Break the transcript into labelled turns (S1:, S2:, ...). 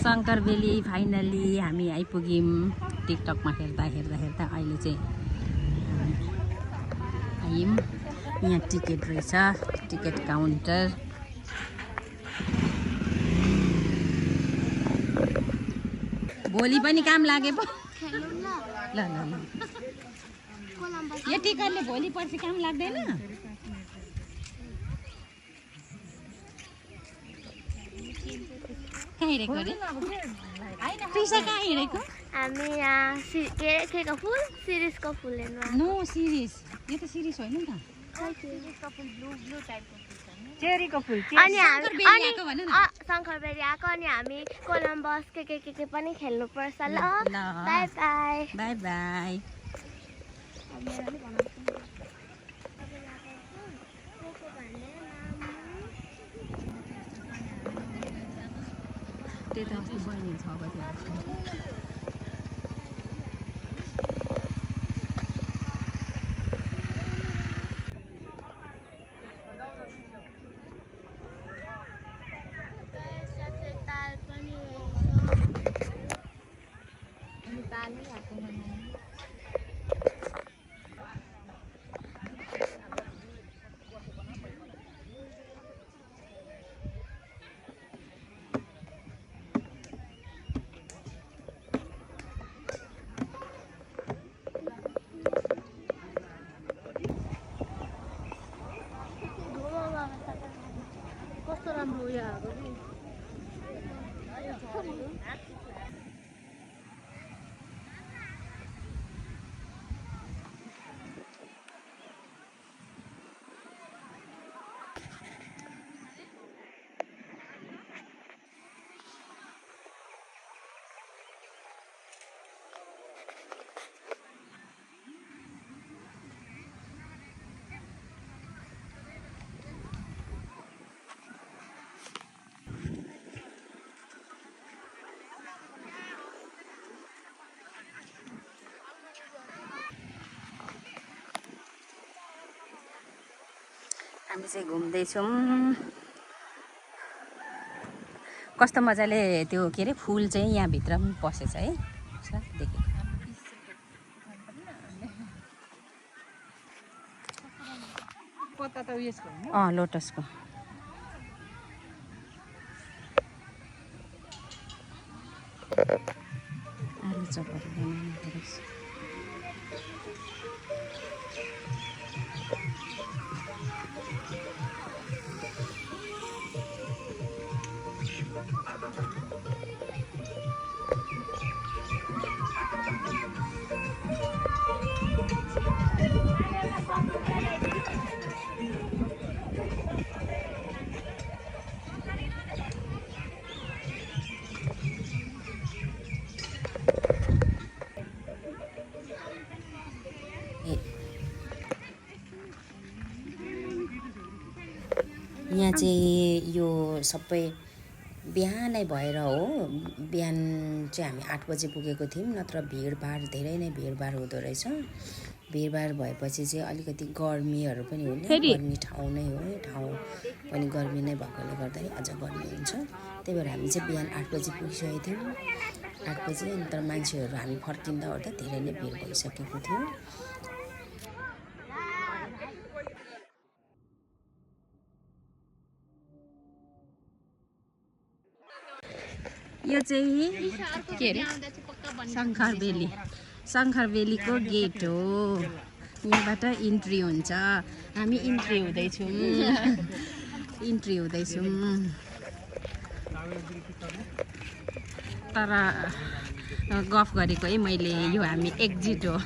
S1: शङ्करबेली finally हामी आइपुग्यौँ। टिकटकमा हेर्दा अहिले चाहिँ आयौँ। यहाँ टिकट रहेछ, टिकट काउन्टर। भोलि पनि काम लागे पो। ल यो टिकटले भोलि पर्सि काम लाग्दैन। कहाँ हिँडेको अरे? प्रिसा कहाँ हिँडेको?
S2: हामी यहाँ केको फुल सिरिसको फुल हेर्नु।
S1: नो सिरिस, यो त सिरिस होइन नि त। चेरीको फुल।
S2: अनि शङ्करबेली आएको अनि हामी कोलम्बस के पनि खेल्नु पर्छ। ल बाई बाई
S1: बाई बाई। त्यही त अस्ति बहिनी 6 बजी आएको।
S2: कस्तो राम्रो उयो आएको नि।
S1: हामी चाहिँ घुम्दैछौँ। कस्तो मजाले त्यो के अरे फुल चाहिँ यहाँभित्र पनि पसेछ है। देखेको
S3: पत्ता त उयसको हैन।
S1: लोटसको। आलु चपहरू बनाउनु पर्छ। यहाँ चाहिँ यो सबै बिहानै भएर हो। बिहान चाहिँ हामी 8 बजे पुगेको थियौँ, नत्र भिडभाड धेरै नै भिडभाड हुँदो रहेछ। भिडभाड भएपछि चाहिँ अलिकति गर्मीहरू पनि हुने, गर्मी ठाउँ नै हो। ठाउँ पनि गर्मी नै भएकोले गर्दाखेरि अझ गर्मी हुन्छ। त्यही भएर हामी चाहिँ बिहान 8 बजी पुगिसकेको थियौँ। 8 बजी तर मान्छेहरू हामी फर्किँदा ओर्दा धेरै नै भिड भइसकेको थियो। यो चाहिँ के अरे शङ्करबेलीको गेट हो। यहाँबाट इन्ट्री हुन्छ। हामी इन्ट्री हुँदैछौँ। तर गफ गरेको है मैले, यो हामी एक्जिट हो।